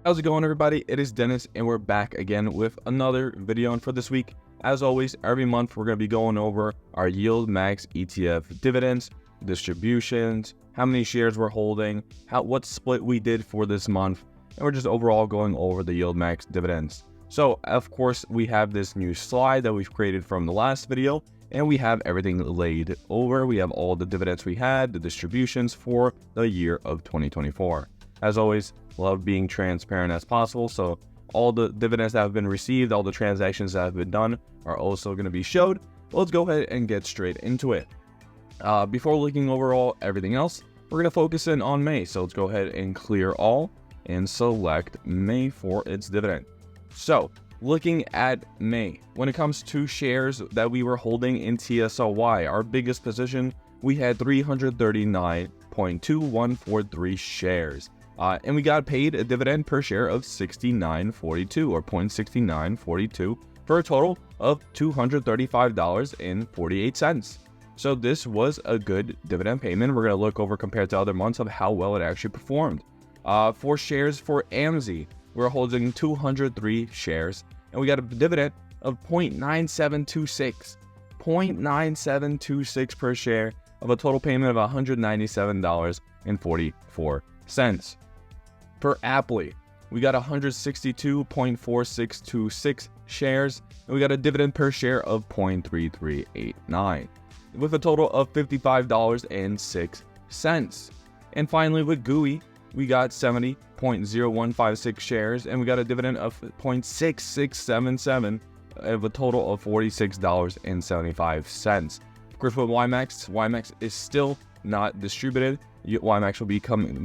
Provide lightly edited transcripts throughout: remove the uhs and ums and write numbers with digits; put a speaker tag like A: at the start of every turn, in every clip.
A: How's it going, everybody? It is Dennis, and we're back again with another video. And for this week, as always, every month we're going to be going over our YieldMax ETF dividends, distributions, how many shares we're holding, what split we did for this month, and we're just overall going over the YieldMax dividends. So, of course, we have this new slide that we've created from the last video, and we have everything laid over. We have all the dividends we had, the distributions for the year of 2024. As always, love being transparent as possible, so all the dividends that have been received, all the transactions that have been done are also going to be showed. Let's go ahead and get straight into it. Before looking over everything else, we're going to focus in on May. So let's go ahead and clear all and select May for its dividend. So looking at May, when it comes to shares that we were holding in TSLY, our biggest position, we had 339.2143 shares. And we got paid a dividend per share of $69.42 or 0.6942 for a total of $235.48. So this was a good dividend payment. We're going to look over compared to other months of how well it actually performed. For shares for AMZY, we're holding 203 shares, and we got a dividend of 0.9726. 0.9726 per share of a total payment of $197.44. For APLY, we got 162.4626 shares, and we got a dividend per share of 0.3389, with a total of $55.06. And finally, with GOOY, we got 70.0156 shares, and we got a dividend of 0.6677 of a total of $46.75. Of course, with YieldMax is still not distributed. YieldMax will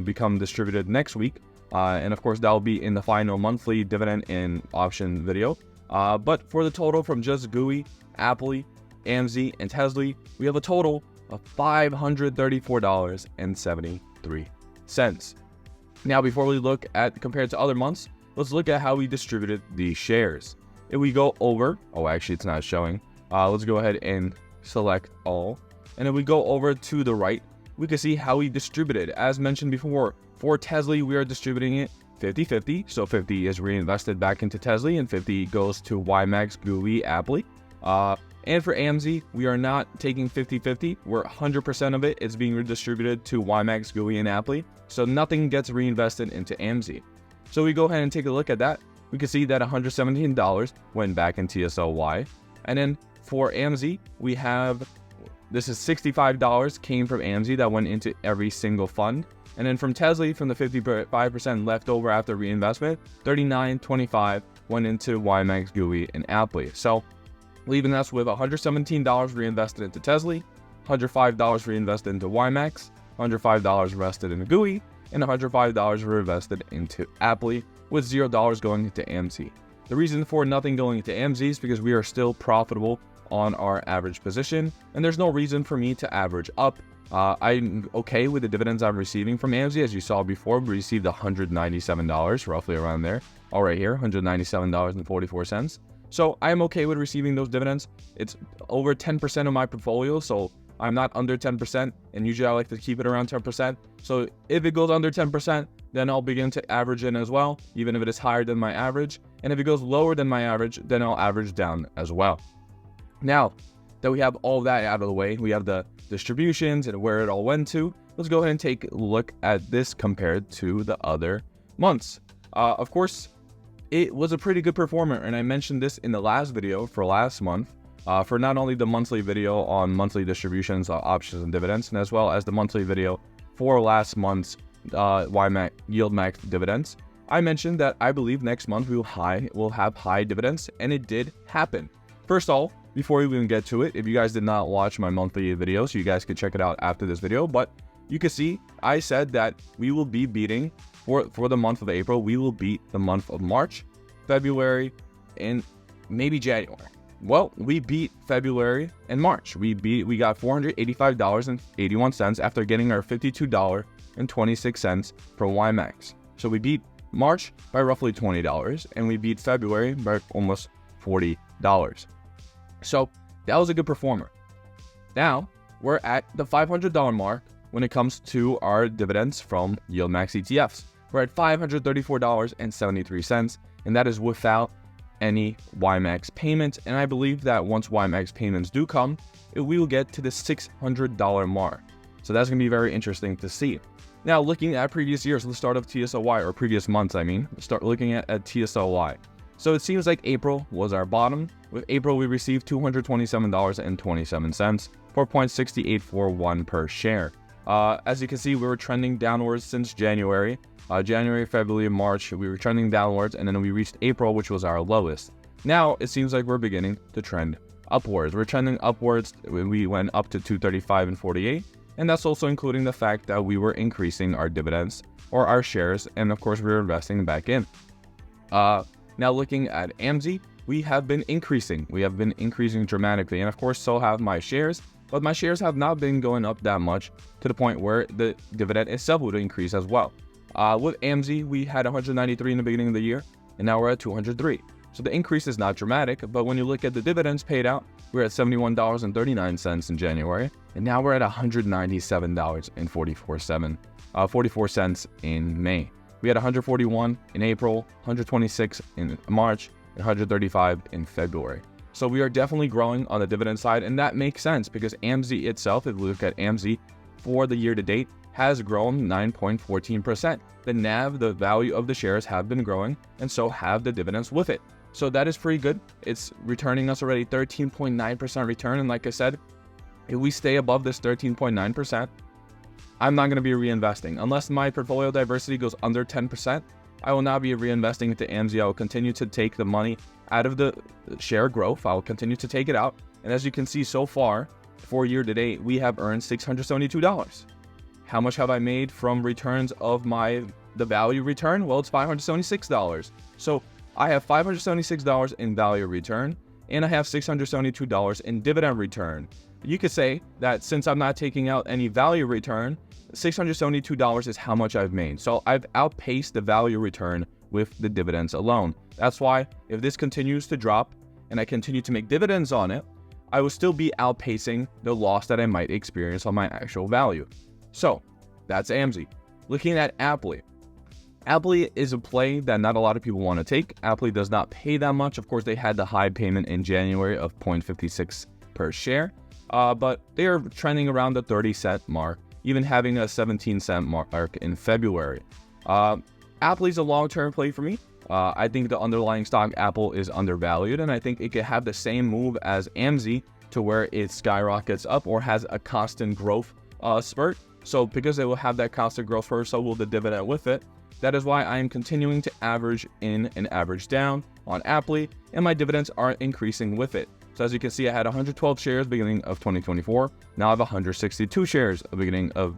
A: become distributed next week. And of course, that will be in the final monthly dividend and option video. But for the total from just GOOY, APLY, AMZY, and TSLY, we have a total of $534.73. Now, before we look at compared to other months, let's look at how we distributed these shares. If we go over, actually it's not showing. Let's go ahead and select all. And if we go over to the right, we can see how we distributed. As mentioned before, for TSLY, we are distributing it 50-50. So 50 is reinvested back into TSLY and 50 goes to YieldMax, GOOY, APLY. And for AMZY, we are not taking 50-50. We're 100% of it is being redistributed to YieldMax, GOOY, and APLY. So nothing gets reinvested into AMZY. So we go ahead and take a look at that. We can see that $117 went back in TSLY. And then for AMZY, we have, this is $65 came from AMZY that went into every single fund. And then from TSLY, from the 55% left over after reinvestment, $39.25 went into YieldMax, GOOY, and APLY. So leaving us with $117 reinvested into TSLY, $105 reinvested into YieldMax, $105 invested into GOOY, and $105 reinvested into APLY, with $0 going into AMZY. The reason for nothing going into AMZY is because we are still profitable on our average position, and there's no reason for me to average up. I'm okay with the dividends I'm receiving from AMZY. As you saw before, we received $197, roughly around there. All right here, $197.44. So I'm okay with receiving those dividends. It's over 10% of my portfolio, so I'm not under 10%, and usually I like to keep it around 10%. So if it goes under 10%, then I'll begin to average in as well, even if it is higher than my average. And if it goes lower than my average, then I'll average down as well. Now that we have all that out of the way, we have the distributions and where it all went to. Let's go ahead and take a look at this compared to the other months. Of course, it was a pretty good performer, and I mentioned this in the last video for last month, for not only the monthly video on monthly distributions, options, and dividends, and as well as the monthly video for last month's YieldMax dividends. I mentioned that I believe next month we'll have high dividends, and it did happen. First of all, before we even get to it, if you guys did not watch my monthly video, so you guys can check it out after this video, but you can see I said that we will be beating, for the month of April, we will beat the month of March, February, and maybe January. Well, we beat February and March. We got $485.81 after getting our $52.26 from YieldMax. So we beat March by roughly $20, and we beat February by almost $40. So that was a good performer. Now we're at the $500 mark when it comes to our dividends from YieldMax ETFs. we're at $534.73, and that is without any YieldMax payments. And I believe that once YieldMax payments do come, we will get to the $600 mark. So that's going to be very interesting to see. Now, looking at previous years, let's start off TSLY, or previous months, let's start looking at TSLY. So it seems like April was our bottom. With April, we received $227.27 for 0.6841 per share. As you can see, we were trending downwards since January. January, February, March, we were trending downwards, and then we reached April, which was our lowest. Now, it seems like we're beginning to trend upwards. We're trending upwards. We went up to 235 and 48. And that's also including the fact that we were increasing our dividends or our shares, and of course we were investing back in. Now looking at AMZY, we have been increasing. We have been increasing dramatically, and of course so have my shares, but my shares have not been going up that much to the point where the dividend itself would increase as well. With AMZY, we had 193 in the beginning of the year, and now we're at 203. So the increase is not dramatic, but when you look at the dividends paid out, we're at $71.39 in January, and now we're at $197.44 in May. We had 141 in April, 126 in March, and 135 in February. So we are definitely growing on the dividend side, and that makes sense because AMZY itself, if we look at AMZY for the year to date, has grown 9.14%. The NAV, the value of the shares, have been growing, and so have the dividends with it. So that is pretty good. It's returning us already 13.9% return. And like I said, if we stay above this 13.9%, I'm not going to be reinvesting. Unless my portfolio diversity goes under 10%, I will not be reinvesting into AMZY. I will continue to take the money out of the share growth. I will continue to take it out. And as you can see so far, for year to date, we have earned $672. How much have I made from returns of the value return? Well, it's $576. So I have $576 in value return, and I have $672 in dividend return. You could say that since I'm not taking out any value return, $672 is how much I've made. So I've outpaced the value return with the dividends alone. That's why if this continues to drop and I continue to make dividends on it, I will still be outpacing the loss that I might experience on my actual value. So that's AMZY. Looking at APLY. APLY is a play that not a lot of people want to take. APLY does not pay that much. Of course, they had the high payment in January of 0.56 per share, but they are trending around the 30-cent mark, even having a 17-cent mark in February. APLY is a long-term play for me. I think the underlying stock, Apple, is undervalued, and I think it could have the same move as AMZY to where it skyrockets up or has a constant growth spurt. So because it will have that constant growth spurt, so will the dividend with it. That is why I am continuing to average in and average down on APLY, and my dividends are increasing with it. So as you can see, I had 112 shares beginning of 2024. Now I have 162 shares beginning of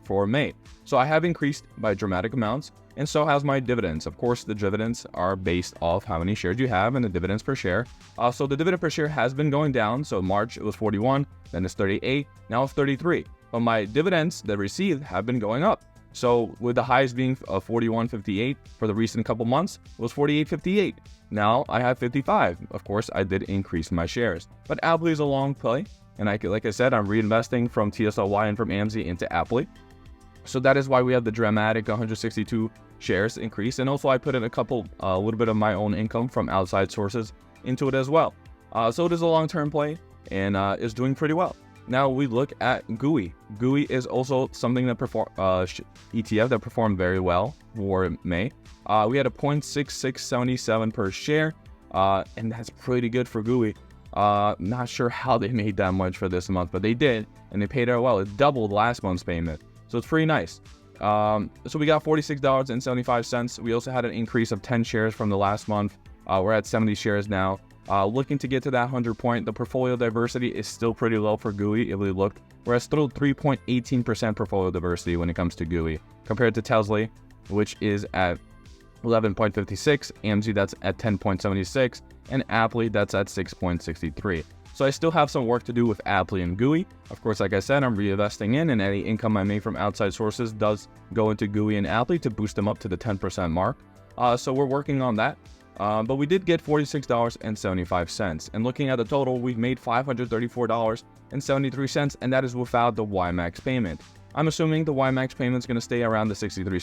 A: for May. So I have increased by dramatic amounts, and so has my dividends. Of course, the dividends are based off how many shares you have and the dividends per share. So the dividend per share has been going down. So March it was 41, then it's 38, now it's 33. But my dividends that received have been going up. So with the highs being 41.58 for the recent couple months, it was 48.58. Now I have 55. Of course, I did increase my shares. But APLY is a long play, and like I said, I'm reinvesting from TSLY and from AMZY into APLY. So that is why we have the dramatic 162 shares increase. And also I put in a little bit of my own income from outside sources into it as well. So it is a long-term play and is doing pretty well. Now we look at GOOY. GOOY is also something that ETF that performed very well for May. We had a 0.6677 per share, and that's pretty good for GOOY. Not sure how they made that much for this month, but they did, and they paid out well. It doubled last month's payment, so it's pretty nice. So we got $46.75. We also had an increase of 10 shares from the last month. We're at 70 shares now. Looking to get to that 100 point. The portfolio diversity is still pretty low for GOOY. If we look, we're at still 3.18% portfolio diversity when it comes to GOOY, compared to TSLY, which is at 11.56, AMZY that's at 10.76, and APLY that's at 6.63. So I still have some work to do with APLY and GOOY. Of course, like I said, I'm reinvesting in, and any income I make from outside sources does go into GOOY and APLY to boost them up to the 10% mark. So we're working on that. But we did get $46.75. And looking at the total, we've made $534.73, and that is without the YieldMax payment. I'm assuming the YieldMax payment is going to stay around the 63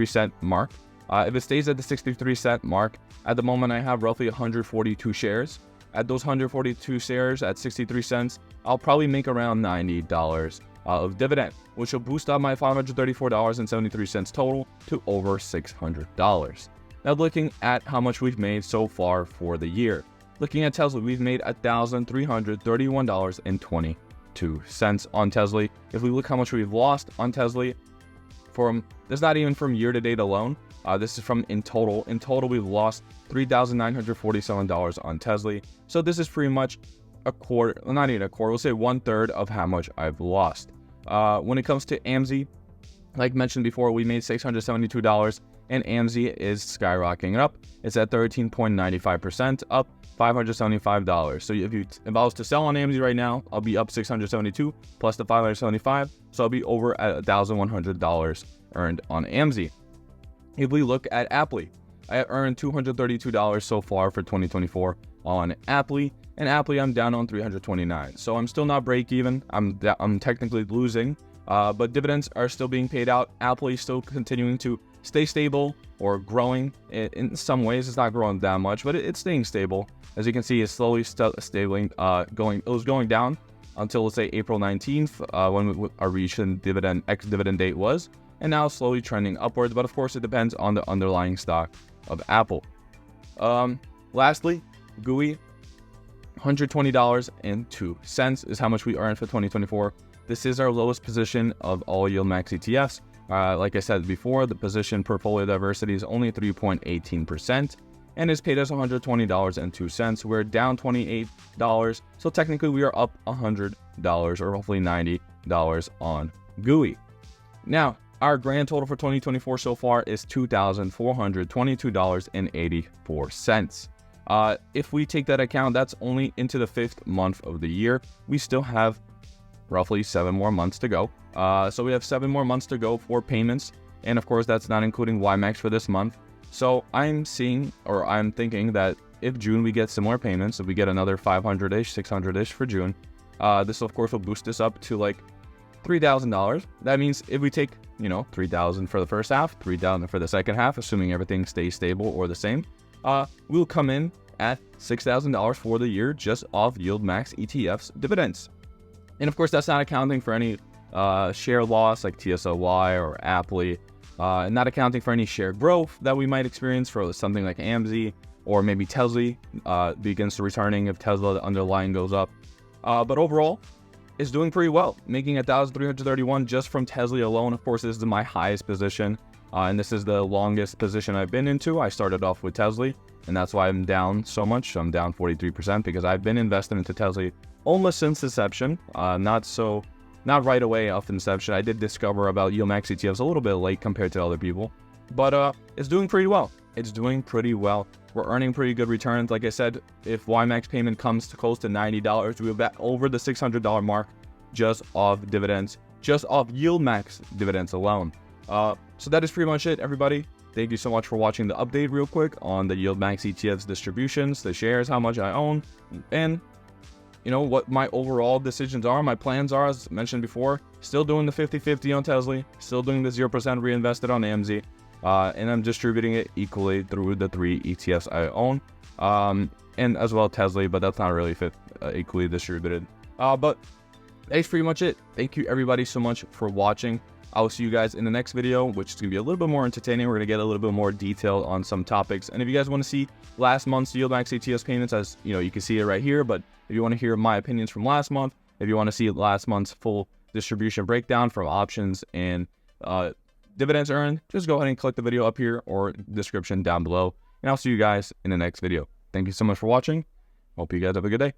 A: cent mark. If it stays at the 63 cent mark, at the moment I have roughly 142 shares. At those 142 shares at 63 cents, I'll probably make around $90 of dividend, which will boost up my $534.73 total to over $600. Now looking at how much we've made so far for the year. Looking at TSLY, we've made $1,331.22 on TSLY. If we look how much we've lost on TSLY, that's not even from year to date alone. This is from in total. In total, we've lost $3,947 on TSLY. So this is pretty much a quarter, well, not even a quarter, we'll say 1/3 of how much I've lost. When it comes to AMZY, like mentioned before, we made $672, and AMZY is skyrocketing up. It's at 13.95%, up $575. So if I was to sell on AMZY right now, I'll be up $672 plus the $575, so I'll be over at $1,100 earned on AMZY. If we look at APLY, I earned $232 so far for 2024 on APLY, and APLY I'm down on $329. So I'm still not break even. I'm technically losing, but dividends are still being paid out. APLY is still continuing to stay stable or growing. In some ways, it's not growing that much, but it's staying stable. As you can see, it's slowly stabilizing. It was going down until, let's say, April 19th, when our recent ex-dividend date was. And now slowly trending upwards, but of course it depends on the underlying stock of Apple. Lastly, GOOY, $120.02 is how much we earned for 2024. This is our lowest position of all YieldMax ETFs. Like I said before, the position portfolio diversity is only 3.18%, and it's paid us $120.02. We're down $28, so technically we are up $100 or roughly $90 on GOOY. Now, our grand total for 2024 so far is $2,422.84. If we take that account, that's only into the 5th month of the year. We still have roughly 7 more months to go. So we have 7 more months to go for payments. And of course, that's not including YieldMax for this month. So I'm thinking that if June we get similar payments, if we get another 500-ish, 600-ish for June, this of course will boost us up to like $3,000. That means if we take, $3,000 for the first half, $3,000 for the second half, assuming everything stays stable or the same, we'll come in at $6,000 for the year just off YieldMax ETFs dividends. And of course, that's not accounting for any share loss like TSLY or APLY, and not accounting for any share growth that we might experience for something like AMZY, or maybe TSLY begins to returning if Tesla, the underlying, goes up. But overall, it's doing pretty well, making $1,331 just from TSLY alone. Of course, this is my highest position, and this is the longest position I've been into. I started off with TSLY, and that's why I'm down so much. I'm down 43% because I've been invested into TSLY almost since inception. Not right away off inception. I did discover about YieldMax ETFs a little bit late compared to other people, but it's doing pretty well. It's doing pretty well. We're earning pretty good returns. Like I said, if YieldMax payment comes to close to $90, we'll be over the $600 mark just off dividends, just off YieldMax dividends alone. So that is pretty much it, everybody. Thank you so much for watching the update real quick on the YieldMax ETFs distributions, the shares, how much I own, and what my overall decisions are, my plans are, as mentioned before. Still doing the 50-50 on TSLY, still doing the 0% reinvested on AMZY, and I'm distributing it equally through the 3 ETFs I own, and as well TSLY, but that's not really equally distributed. But that's pretty much it. Thank you everybody so much for watching. I'll see you guys in the next video, which is going to be a little bit more entertaining. We're going to get a little bit more detail on some topics. And if you guys want to see last month's YieldMax ETFs payments, as you can see it right here. But if you want to hear my opinions from last month, if you want to see last month's full distribution breakdown from options and dividends earned, just go ahead and click the video up here or description down below. And I'll see you guys in the next video. Thank you so much for watching. Hope you guys have a good day.